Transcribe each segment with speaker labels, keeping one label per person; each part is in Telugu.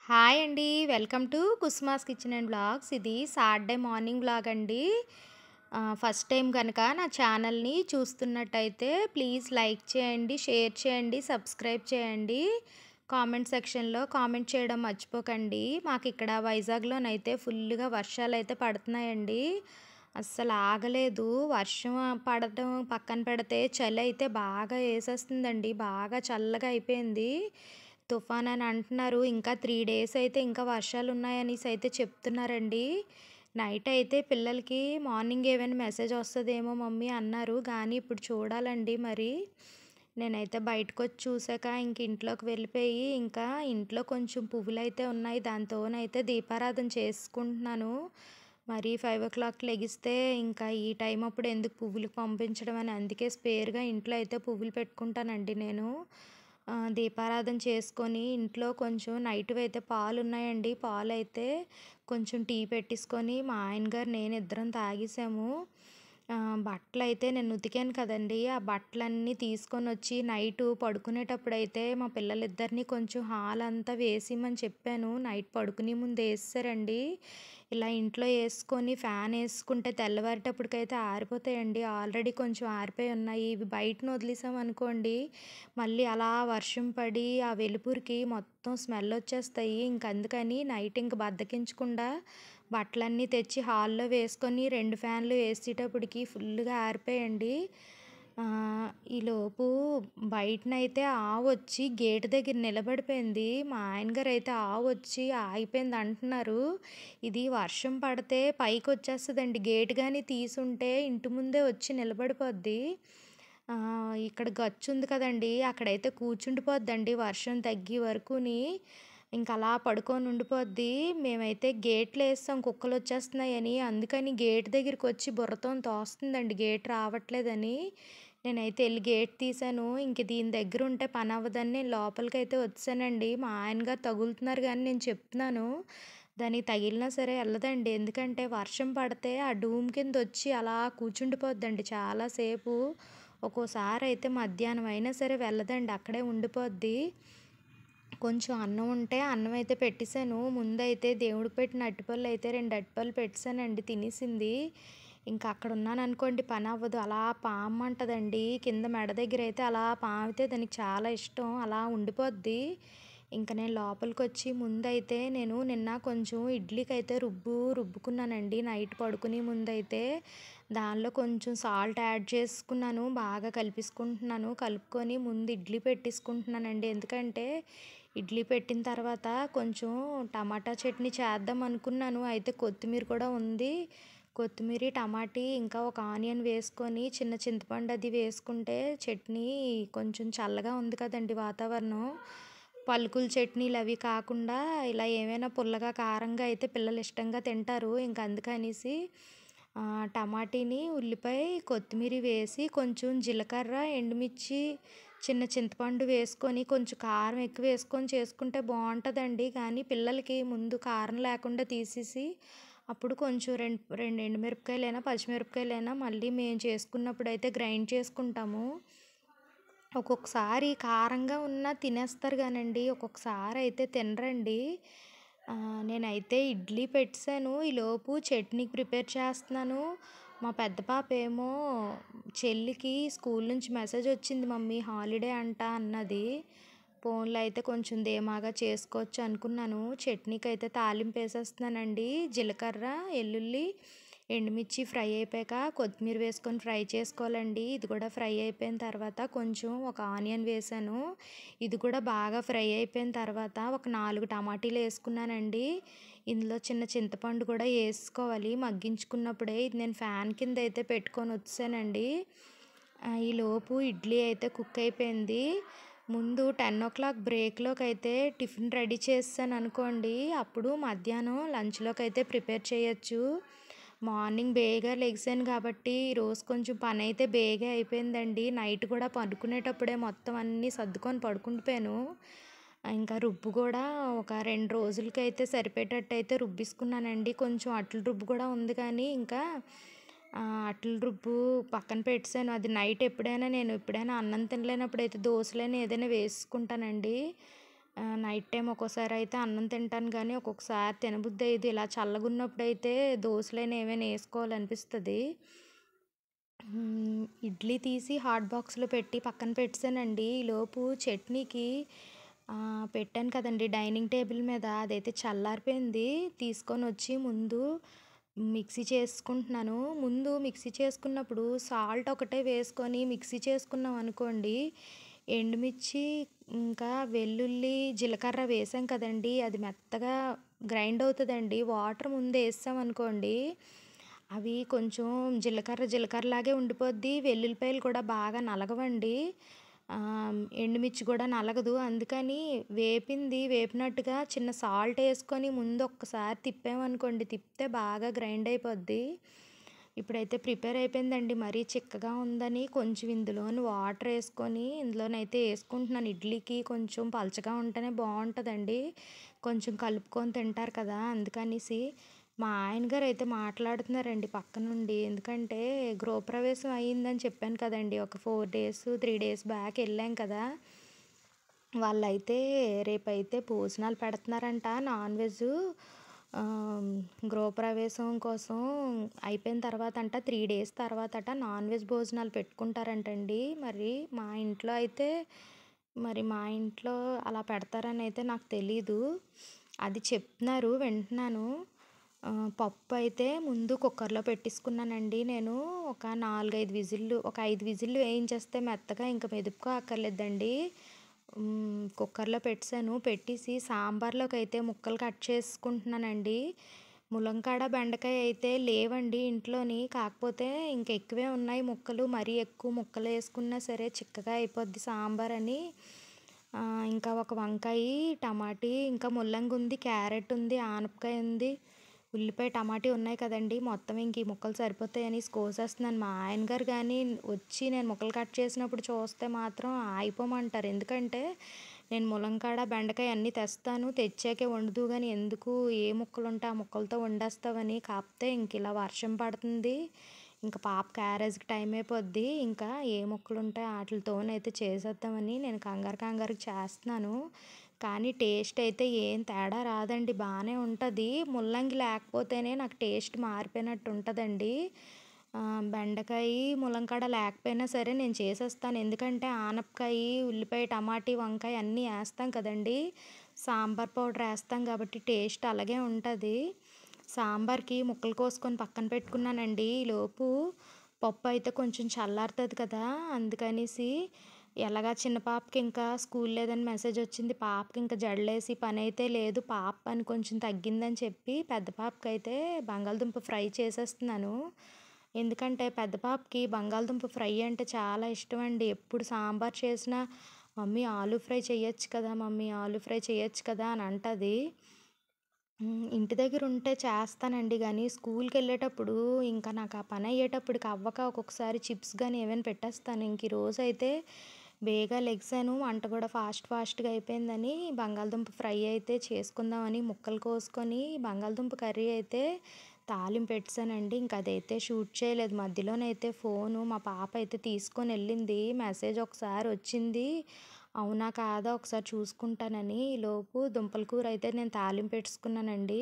Speaker 1: హాయ్ అండి. Welcome to Kusuma's kitchen and vlogs. ఇది సాటర్డే మార్నింగ్ బ్లాగ్ అండి. ఫస్ట్ టైం కనుక నా ఛానల్ని చూస్తున్నట్టయితే ప్లీజ్ లైక్ చేయండి, షేర్ చేయండి, సబ్స్క్రైబ్ చేయండి. కామెంట్ సెక్షన్లో కామెంట్ చేయడం మర్చిపోకండి. మాకు ఇక్కడ వైజాగ్లోనైతే ఫుల్గా వర్షాలు అయితే పడుతున్నాయండి. అస్సలు ఆగలేదు. వర్షం పడటం పక్కన పెడితే చలి అయితే బాగా వేసేస్తుందండి. బాగా చల్లగా అయిపోయింది. తుఫాన్ అని అంటున్నారు. ఇంకా 3 డేస్ అయితే ఇంకా వర్షాలు ఉన్నాయనేసి అయితే చెప్తున్నారండి. నైట్ అయితే పిల్లలకి మార్నింగ్ ఏమైనా మెసేజ్ వస్తదేమో మమ్మీ అన్నారు. కానీ ఇప్పుడు చూడాలండి మరి. నేనైతే బయటకొచ్చి చూసాక ఇంక ఇంట్లోకి వెళ్ళిపోయి ఇంకా ఇంట్లో కొంచెం పువ్వులైతే ఉన్నాయి. దాంతోనైతే దీపారాధన చేసుకుంటున్నాను. మరి 5:00 లెగిస్తే ఇంకా ఈ టైం అప్పుడు ఎందుకు పువ్వులు పంపించడం అని అందుకే స్పేర్‌గా ఇంట్లో అయితే పువ్వులు పెట్టుకుంటానండి నేను. దీపారాధన చేసుకొని ఇంట్లో కొంచెం నైట్‌వైతే పాలున్నాయండి. పాలైతే కొంచెం టీ పెట్టేసుకొని మా ఆయన గారు, నేను ఇద్దరం తాగేసాము. బట్టలైతే నేను ఉతికాను కదండీ! ఆ బట్టలన్నీ తీసుకొనొచ్చి నైటు పడుకునేటప్పుడైతే మా పిల్లలిద్దరిని కొంచెం హాల్ అంతా వేసిమని చెప్పాను. నైట్ పడుకునే ముందు ఏసేశారండి. ఇలా ఇంట్లో ఏసుకొని ఫ్యాన్ ఏసుకుంటే తెల్లవారేటప్పటికైతే ఆరిపోతాయండి. ఆల్రెడీ కొంచెం ఆరిపోయి ఉన్నాయి. ఇవి బయటన వదిలేసామనుకోండి, మళ్ళీ అలా వర్షం పడి ఆ వెలుతురుకి మొత్తం స్మెల్ వచ్చేస్తాయి. ఇంక అందుకని నైట్ ఇంక బద్ధకించకుండా బట్టలన్నీ తెచ్చి హాల్‌లో వేసుకొని 2 ఫ్యాన్లు వేసేటప్పటికి ఫుల్లుగా ఆరిపోయాయండి. ఈలోపు బయటనైతే ఆవొచ్చి గేటు దగ్గర నిలబడిపోయింది. మా ఆయనగారైతే ఆవొచ్చి ఆగిపోయింది అంటున్నారు. ఇది వర్షం పడితే పైకొచ్చేస్తదండి. గేటు గాని తీసుంటే ఇంటి ముందే వచ్చి నిలబడిపోద్ది. ఇక్కడ గచ్చుంది కదండీ! అక్కడైతే కూర్చుండిపోద్దండి వర్షం తగ్గే వరకుని. ఇంకలా పడుకొని ఉండిపోద్ది. మేమైతే గేట్లేసాం కుక్కలొచ్చేస్తున్నాయని. అందుకని గేటు దగ్గరికొచ్చి బుర్రతోని తోస్తుందండి గేటు రావట్లేదని. నేనైతే ఎళ్లి గేట్ తీశాను. ఇంక దీని దగ్గరుంటే పనవ్వదని నేను లోపలికైతే వచ్చేసానండి. మా ఆయనగారు తగులుతున్నారు గానీ నేను చెప్తున్నాను. దానికి తగిలినా సరే ఎళ్ళదండి. ఎందుకంటే వర్షం పడితే ఆ డూమ్ కిందొచ్చి అలా కూర్చుండిపోద్దండి చాలా సేపు. ఒక్కోసారయితే మధ్యాహ్నం అయినా సరే వెళ్ళదండి. అక్కడే ఉండిపోద్ది. కొంచెం అన్నం ఉంటే అన్నం అయితే పెట్టేసాను. ముందైతే దేవుడికి పెట్టిన అరటిపళ్ళైతే 2 అరటిపళ్ళు పెట్టేసానండి. తినేసింది. ఇంక అక్కడున్నాననుకోండి పనవ్వదు. అలా పామంటదండి. కింద మెడ దగ్గరైతే అలా పామితే దానికి చాలా ఇష్టం. అలా ఉండిపోద్ది. ఇంక నేను లోపలికొచ్చి ముందైతే నేను నిన్న కొంచెం ఇడ్లీకైతే రుబ్బుకున్నానండి. నైట్ పడుకునే ముందైతే. దానిలో కొంచెం సాల్ట్ యాడ్ చేసుకున్నాను. బాగా కలిపేసుకుంటున్నాను. కలుపుకొని ముందు ఇడ్లీ పెట్టేసుకుంటున్నానండి. ఎందుకంటే ఇడ్లీ పెట్టిన తర్వాత కొంచెం టమాటా చట్నీ చేద్దాం అనుకున్నాను. అయితే కొత్తిమీర కూడా ఉంది. కొత్తిమీర, టమాటీ ఇంకా ఒక ఆనియన్ వేసుకొని చిన్న చింతపండు అది వేసుకుంటే చట్నీ కొంచెం చల్లగా ఉంది కదండీ వాతావరణం. పలుకుల చట్నీలు అవి కాకుండా ఇలా ఏమైనా పుల్లగా, కారంగా అయితే పిల్లలు ఇష్టంగా తింటారు. ఇంక అందుకనేసి టమాటీని, ఉల్లిపాయ, కొత్తిమీర వేసి కొంచెం జీలకర్ర, ఎండుమిర్చి, చిన్న చింతపండు వేసుకొని కొంచెం కారం ఎక్కువ వేసుకొని చేసుకుంటే బావుంటదండి. కానీ పిల్లలకి ముందు కారం లేకుండా తీసేసి అప్పుడు కొంచెం రెండు ఎండుమిరపకాయలైనా, పచ్చిమిరపకాయలైనా మళ్ళీ మేము చేసుకున్నప్పుడైతే గ్రైండ్ చేసుకుంటాము. ఒక్కొక్కసారి కారంగా ఉన్నా తినేస్తారు గానండి. ఒక్కొక్కసారి అయితే తినరండి. నేనైతే ఇడ్లీ పెట్టేసాను. ఈలోపు చట్నీకి ప్రిపేర్ చేస్తున్నాను. మా పెద్ద పాపేమో చెల్లికి స్కూల్ నుంచి మెసేజ్ వచ్చింది మమ్మీ హాలిడే అంట అన్నది. పోన్లే అయితే కొంచెం ధీమాగా చేసుకోవచ్చు అనుకున్నాను. చట్నీకైతే తాలింపు వేసేస్తున్నానండి. జీలకర్ర, ఎల్లుల్లి, ఎండుమిర్చి ఫ్రై అయిపోయాక కొత్తిమీర వేసుకొని ఫ్రై చేసుకోవాలండి. ఇది కూడా ఫ్రై అయిపోయిన తర్వాత కొంచెం ఒక ఆనియన్ వేసాను. ఇది కూడా బాగా ఫ్రై అయిపోయిన తర్వాత ఒక 4 టమాటీలు వేసుకున్నానండి. ఇందులో చిన్న చింతపండు కూడా వేసుకోవాలి మగ్గించుకున్నప్పుడే. ఇది నేను ఫ్యాన్ కింద అయితే పెట్టుకొని వచ్చేసానండి. ఈలోపు ఇడ్లీ అయితే కుక్ అయిపోయింది. ముందు 10:00 బ్రేక్‌లోకైతే టిఫిన్ రెడీ చేసేసాను అనుకోండి. అప్పుడు మధ్యాహ్నం లంచ్‌లోకైతే ప్రిపేర్ చేయొచ్చు. మార్నింగ్ బేగా లెగిసాను కాబట్టి ఈరోజు కొంచెం పనైతే బేగా అయిపోయిందండి. నైట్ కూడా పడుకునేటప్పుడే మొత్తం అన్నీ సర్దుకొని పడుకుండిపోయాను. ఇంకా రుబ్బు కూడా ఒక 2 రోజులకైతే సరిపోయేటట్టయితే రుబ్బేసుకున్నానండి. కొంచెం అట్ల రుబ్బు కూడా ఉంది కానీ ఇంకా అట్ల రుబ్బు పక్కన పెట్టేసాను. అది నైట్ ఎప్పుడైనా అన్నం తినలేనప్పుడైతే దోసలని ఏదైనా వేసుకుంటానండి. నైట్ టైమ్ ఒక్కోసారయితే అన్నం తింటాను గానీ, ఒక్కొక్కసారి తినబుద్దయ్యేది. ఇలా చల్లగున్నప్పుడైతే దోసలైనా ఏవైనా ఏసుకోవాలనిపిస్తది. ఇడ్లీ తీసి హాట్ బాక్స్‌లో పెట్టి పక్కన పెట్టేసానండి. ఈలోపు చట్నీకి పెట్టాను కదండీ డైనింగ్ టేబుల్ మీద అదైతే చల్లారిపోయింది. తీసుకొనొచ్చి ముందు మిక్సీ చేసుకుంటున్నాను. ముందు మిక్సీ చేసుకున్నప్పుడు సాల్ట్ ఒకటే వేసుకొని మిక్సీ చేసుకున్నామనుకోండి, ఎండుమిర్చి, ఇంకా వెల్లుల్లి, జీలకర్ర వేసాం కదండీ! అది మెత్తగా గ్రైండ్ అవుతదండి. వాటర్ ముందేసామనుకోండి, అవి కొంచెం జీలకర్రలాగే ఉండిపోద్ది. వెల్లుల్లిపాయలు కూడా బాగా నలగవండి. ఎండుమిర్చి కూడా నలగదు. అందుకని వేపినట్టుగా చిన్న సాల్ట్ ఏసుకొని ముందు ఒక్కసారి తిప్పామనుకోండి, తిప్పితే బాగా గ్రైండ్ అయిపోద్ది. ఇప్పుడైతే ప్రిపేర్ అయిపోయిందండి. మరీ చిక్కగా ఉందని కొంచెం ఇందులోని వాటర్ ఏసుకొని ఇందులోనైతే ఏసుకుంటున్నాను. ఇడ్లీకి కొంచెం పలచగా ఉంటేనే బావుంటదండి. కొంచెం కలుపుకొని తింటారు కదా! అందుకనేసి మా ఆయన గారైతే మాట్లాడుతున్నారండి పక్కనుండి. ఎందుకంటే గృహప్రవేశం అయిందని చెప్పాను కదండీ! ఒక 4 డేస్, 3 డేస్ బ్యాక్ ఎళ్ళాం కదా! వాళ్ళైతే రేపైతే భోజనాలు పెడుతున్నారంట నాన్ వెజ్జు. ఆహ్, గృహప్రవేశం కోసం అయిపోయిన తర్వాతంట 3 డేస్ తర్వాతట నాన్ వెజ్ భోజనాలు పెట్టుకుంటారంటండి. మా ఇంట్లో అలా పెడతారనైతే నాకు తెలీదు. అది చెప్తున్నారు వింటున్నాను. పప్పయితే ముందు కుక్కర్‌లో పెట్టేసుకున్నానండి నేను. ఒక 5 విజిల్లు వేయించేస్తే మెత్తగా ఇంక మెదుపుకో అక్కర్లేదండి. కుక్కర్‌లో పెట్టేసాను. పెట్టేసి సాంబార్‌లోకైతే ముక్కలు కట్ చేసుకుంటున్నానండి. ములంకాడ, బెండకాయ అయితే లేవండి ఇంట్లోని. కాకపోతే ఇంక ఎక్కువే ఉన్నాయి ముక్కలు. మరీ ఎక్కువ ముక్కలేసుకున్నా సరే చిక్కగా అయిపోద్ది సాంబారని, ఇంకా ఒక వంకాయి, టమాటీ, ఇంకా ముల్లంగి ఉంది, క్యారెట్ ఉంది, ఆనపకాయ ఉంది, ఉల్లిపాయ, టమాటీ ఉన్నాయి కదండీ! మొత్తం ఇంక ఈ ముక్కలు సరిపోతాయనేసి కోసేస్తున్నాను. మా ఆయన గారు గానీ వచ్చి నేను ముక్కలు కట్ చేసినప్పుడు చూస్తే మాత్రం ఆగిపోమంటారు. ఎందుకంటే నేను ములంకాడ, బెండకాయ అన్నీ తెస్తాను. తెచ్చాకే వండుదువు గానీ ఎందుకు ఏ ముక్కలుంటే ఆ ముక్కలతో వండేస్తావని. కాపోతే ఇంకిలా వర్షం పడుతుంది. ఇంక పాప క్యారేజ్‌కి టైం అయిపోద్ది. ఇంకా ఏ ముక్కలుంటే ఆటిలతోనైతే చేసేద్దామని నేను కంగారుకి చేస్తున్నాను. కానీ టేస్ట్ అయితే ఏం తేడా రాదండి. బానే ఉంటది. ముల్లంగి లేకపోతేనే నాకు టేస్ట్ మారిపోయినట్టు ఉంటదండి. బెండకాయి, ములంకాడ లేకపోయినా సరే నేను చేసేస్తాను. ఎందుకంటే ఆనపకాయి, ఉల్లిపాయ, టమాటీ, వంకాయ అన్నీ ఏస్తాం కదండీ! సాంబార్ పౌడర్ ఏస్తాం కాబట్టి టేస్ట్ అలాగే ఉంటది. సాంబార్‌కి ముక్కలు కోసుకొని పక్కన పెట్టుకున్నానండి. ఈలోపు పప్పయితే కొంచెం చల్లారుతది కదా! అందుకనేసి ఎలాగా చిన్న పాపకి ఇంకా స్కూల్ లేదని మెసేజొచ్చింది. పాపకి ఇంకా జడలేసి పనైతే లేదు. పాప పని కొంచెం తగ్గిందని చెప్పి పెద్ద పాపకైతే బంగాళదుంప ఫ్రై చేసేస్తున్నాను. ఎందుకంటే పెద్ద పాపకి బంగాళదుంప ఫ్రై అంటే చాలా ఇష్టమండి. ఎప్పుడు సాంబార్ చేసినా మమ్మీ ఆలు ఫ్రై చెయ్యొచ్చు కదా! మమ్మీ ఆలు ఫ్రై చెయ్యొచ్చు కదా! అని అంటది. ఇంటి దగ్గరుంటే చేస్తానండి గానీ, స్కూల్‌కెళ్ళేటప్పుడు ఇంకా నాకు ఆ పనయ్యేటప్పటికి అవ్వక ఒక్కొక్కసారి చిప్స్ గానీ ఏవైనా పెట్టేస్తాను. ఇంక ఈరోజైతే బేగా లెగిసాను. వంట కూడా ఫాస్ట్‌గా అయిపోయిందని బంగాళదుంప ఫ్రై అయితే చేసుకుందామని ముక్కలు కోసుకొని బంగాళదుంప కర్రీ అయితే తాలింపెట్టేసానండి. ఇంక అదైతే షూట్ చేయలేదు. మధ్యలోనైతే ఫోను మా పాప అయితే తీసుకొనెళ్ళింది. మెసేజ్ ఒకసారి వచ్చింది. అవునా? కాదా? ఒకసారి చూసుకుంటానని. ఈలోపు దుంపల కూర అయితే నేను తాలింపెట్టేసుకున్నానండి.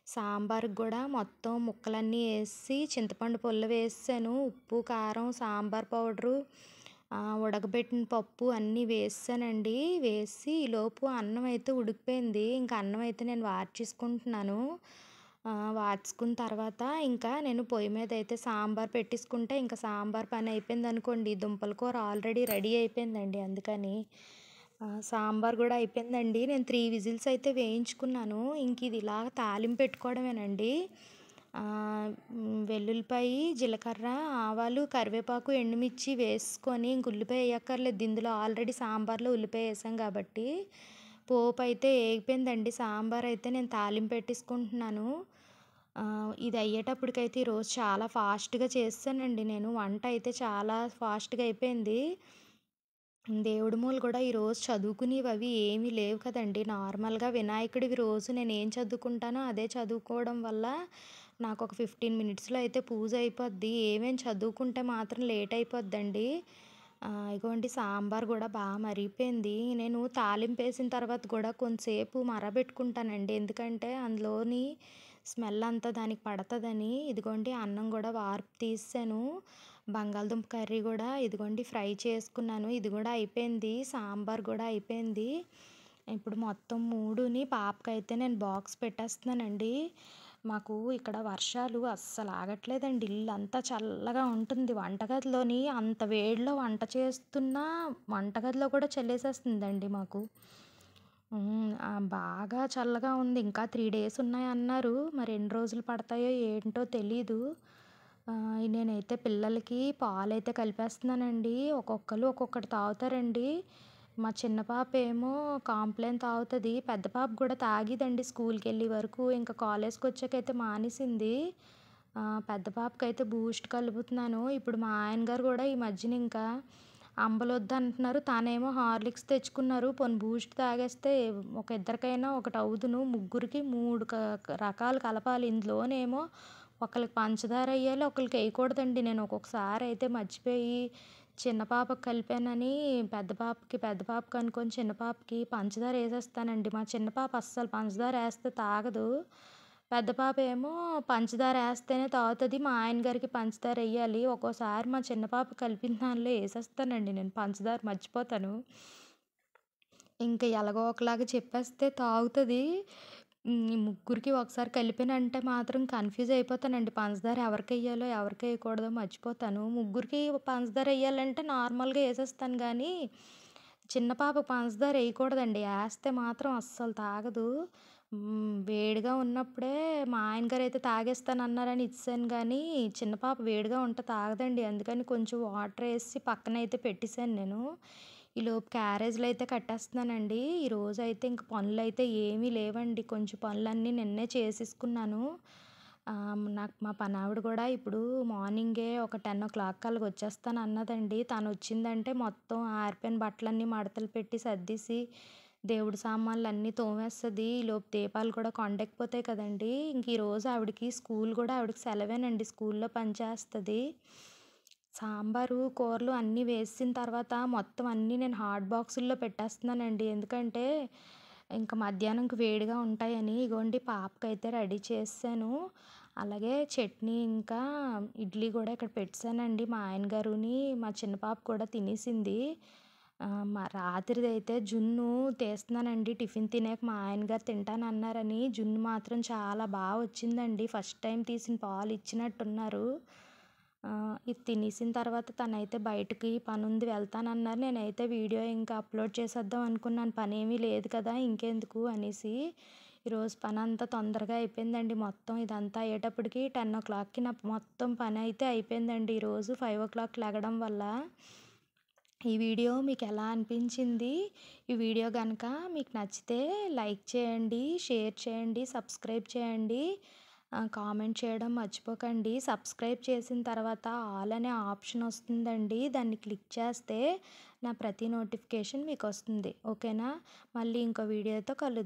Speaker 1: సాంబార్‌కి గూడా మొత్తం ముక్కలన్నీ ఏసి చింతపండు పుల్ల వేసేసాను. ఉప్పు, కారం, సాంబార్ పౌడరు, ఉడకబెట్టిన పప్పు అన్నీ వేసేసానండి. వేసి ఈలోపు అన్నం అయితే ఉడికిపోయింది. ఇంక అన్నం అయితే నేను వార్చేసుకుంటున్నాను. వార్చుకున్న తర్వాత ఇంకా నేను పొయ్యి మీద అయితే సాంబార్ పెట్టేసుకుంటే ఇంక సాంబార్ పని అయిపోయిందనుకోండి. దుంపల కూర ఆల్రెడీ రెడీ అయిపోయిందండి అందుకని. సాంబార్ గూడా అయిపోయిందండి. నేను 3 విజిల్స్ అయితే వేయించుకున్నాను. ఇంక ఇది ఇలాగ తాలింపు పెట్టుకోవడమేనండి. వెల్లుల్లిపాయి, జీలకర్ర, ఆవాలు, కరివేపాకు, ఎండుమిర్చి వేసుకొని ఇంక ఉల్లిపాయ ఎయ్యక్కర్లేదు. ఇందులో ఆల్రెడీ సాంబార్లో ఉల్లిపాయ ఏసాం కాబట్టి. పోపయితే ఏగిపోయిందండి. సాంబార్ అయితే నేను తాలింపు పెట్టేసుకుంటున్నాను. ఇది అయ్యేటప్పటికైతే ఈరోజు చాలా ఫాస్ట్‌గా చేసేసానండి నేను. వంట అయితే చాలా ఫాస్ట్‌గా అయిపోయింది. దేవుడి మూల కూడా ఈరోజు చదువుకునేవి అవి ఏమీ లేవు కదండీ! నార్మల్‌గా వినాయకుడివి రోజు నేనేం చదువుకుంటానో అదే చదువుకోవడం వల్ల నాకొక 15 మినిట్స్‌లో అయితే పూజ అయిపోద్ది. ఏమేం చదువుకుంటే మాత్రం లేట్ అయిపోద్దండి. ఇగోండి సాంబార్ గూడా మరిగిపోయింది. నేను తాలింపేసిన తర్వాత గూడా కొంసేపు మరబెట్టుకుంటానండి. ఎందుకంటే అందులోని స్మెల్ అంతా దానికి పడతదని. ఇదిగోండి అన్నం గూడా వార్పు తీసేసాను. బంగాళదుంప కర్రీ గూడా ఇదిగోండి ఫ్రై చేసుకున్నాను. ఇది గూడా అయిపోయింది. సాంబార్ గూడా అయిపోయింది. ఇప్పుడు మొత్తం 3ని పాపకైతే నేను బాక్స్ పెట్టేస్తున్నానండి. మాకు ఇక్కడ వర్షాలు అస్సలు ఆగట్లేదండి. ఇల్లంతా చల్లగా ఉంటుంది. వంటగదిలోని అంత వేడిలో వంట చేస్తున్నా వంటగదిలో కూడా చలేసేస్తుందండి మాకు. బాగా చల్లగా ఉంది. ఇంకా 3 డేస్ ఉన్నాయన్నారు. మరి ఎన్ని రోజులు పడతాయో ఏంటో తెలీదు. నేనైతే పిల్లలకి పాలైతే కలిపేస్తున్నానండి. ఒక్కొక్కళ్ళు ఒక్కొక్కటి తాగుతారండి. మా చిన్న పాపేమో కాంప్లెయిన్ తాగుతది. పెద్ద పాప గూడా తాగేదండి స్కూల్‌కెళ్ళే వరకు. ఇంకా కాలేజ్‌కొచ్చాకైతే మానేసింది. పెద్ద పాపకైతే బూస్ట్ కలుపుతున్నాను. ఇప్పుడు మా ఆయన గారు గూడా ఈ మధ్యన ఇంకా అంబలొద్దంటున్నారు. తనేమో హార్లిక్స్ తెచ్చుకున్నారు. పోనీ బూస్ట్ తాగేస్తే ఒక ఇద్దరికైనా ఒకటి అవుదును. ముగ్గురికి 3 రకాలు కలపాలి. ఇందులోనేమో ఒకళ్ళకి పంచదార ఎయ్యాలి. ఒకళ్ళకి ఎయకూడదండి. నేను ఒక్కొక్కసారి అయితే మర్చిపోయి చిన్న పాపకి కలిపానని పెద్ద పాపకి అనుకోని చిన్న పాపకి పంచదార ఏసేస్తానండి. మా చిన్న పాప అస్సలు పంచదార ఏస్తే తాగదు. పెద్ద పాప ఏమో పంచదార ఏస్తేనే తాగుతది. మా ఆయన గారికి పంచదార ఎయ్యాలి. ఒక్కోసారి మా చిన్న పాప కలిపిన దానిలో ఏసేస్తానండి నేను పంచదార మర్చిపోతాను. ఇంక ఎలాగో ఒకలాగా చెప్పేస్తే తాగుతది. ఈ ముగ్గురికి ఒకసారి కలిపానంటే మాత్రం కన్‌ఫ్యూజ్ అయిపోతానండి. పంచదార ఎవరికెయ్యాలో, ఎవరికెయకూడదో మర్చిపోతాను. ముగ్గురికి పంచదార ఎయ్యాలంటే నార్మల్‌గా ఏసేస్తాను గానీ, చిన్న పాపకి పంచదార ఎయకూడదండి. ఏస్తే మాత్రం అస్సలు తాగదు. వేడిగా ఉన్నప్పుడే మా ఆయన గారైతే తాగేస్తానన్నారని ఇచ్చేసాను గానీ, చిన్న పాప వేడిగా ఉంటే తాగదండి. అందుకని కొంచెం వాటరేసి పక్కనైతే పెట్టేసాను నేను. ఈలోపు క్యారేజ్‌లయితే కట్టేస్తున్నానండి. ఈరోజైతే ఇంక పనులైతే ఏమీ లేవండి. కొంచెం పనులన్నీ నిన్నే చేసేసుకున్నాను. నాకు మా పనావిడ గూడా ఇప్పుడు మార్నింగే ఒక 10:00 కల్లా వచ్చేస్తానన్నదండి. తనొచ్చిందంటే మొత్తం ఆరిపోయిన బట్టలన్నీ మడతలు పెట్టి సర్దేసి, దేవుడి సామాన్లన్నీ తోమేస్తది. ఈలోపు దీపాలు కూడా కొండెక్కిపోతాయి కదండీ! ఇంక ఈరోజు ఆవిడకి స్కూల్ గూడా ఆవిడకి సెలవేనండి. స్కూల్‌లో పని చేస్తది. సాంబారు, కూరలు అన్నీ వేసేసిన తర్వాత మొత్తం అన్నీ నేను హాట్ బాక్సుల్లో పెట్టేస్తున్నానండి. ఎందుకంటే ఇంక మధ్యాహ్నంకి వేడిగా ఉంటాయని. ఇగోండి పాపకైతే రెడీ చేసేసాను. అలాగే చట్నీ ఇంకా ఇడ్లీ గూడా ఇక్కడ పెట్టేసానండి. మా ఆయన గారుని, మా చిన్న పాప కూడా తినేసింది. మా రాత్రిదైతే జున్ను తీస్తున్నానండి. టిఫిన్ తినాక మా ఆయన గారు తింటానన్నారని జున్ను మాత్రం చాలా వచ్చిందండి. ఫస్ట్ టైమ్ తీసిన పాలు ఇచ్చినట్టున్నారు. ఇది తినేసిన తర్వాత తనైతే బయటకి పనుంది వెళ్తానన్నారు. నేనైతే వీడియో ఇంకా అప్లోడ్ చేసేద్దాం అనుకున్నాను. పనేమీ లేదు కదా ఇంకెందుకు అనేసి. ఈరోజు పనంతా తొందరగా అయిపోయిందండి. మొత్తం ఇదంతా అయ్యేటప్పటికి 10:00కి నా మొత్తం పనైతే అయిపోయిందండి ఈరోజు 5:00 లెగడం వల్ల. ఈ వీడియో మీకు ఎలా అనిపించింది? ఈ వీడియో గనక మీకు నచ్చితే లైక్ చేయండి, షేర్ చేయండి, సబ్స్క్రైబ్ చేయండి. కామెంట్ చేయడం మర్చిపోకండి. సబ్స్క్రైబ్ చేసిన తర్వాత ఆల్ అనే ఆప్షన్ వస్తుందండి. దాన్ని క్లిక్ చేస్తే నా ప్రతి నోటిఫికేషన్ మీకొస్తుంది. ఓకేనా? మళ్ళీ ఇంకో వీడియోతో కలుద్దాం.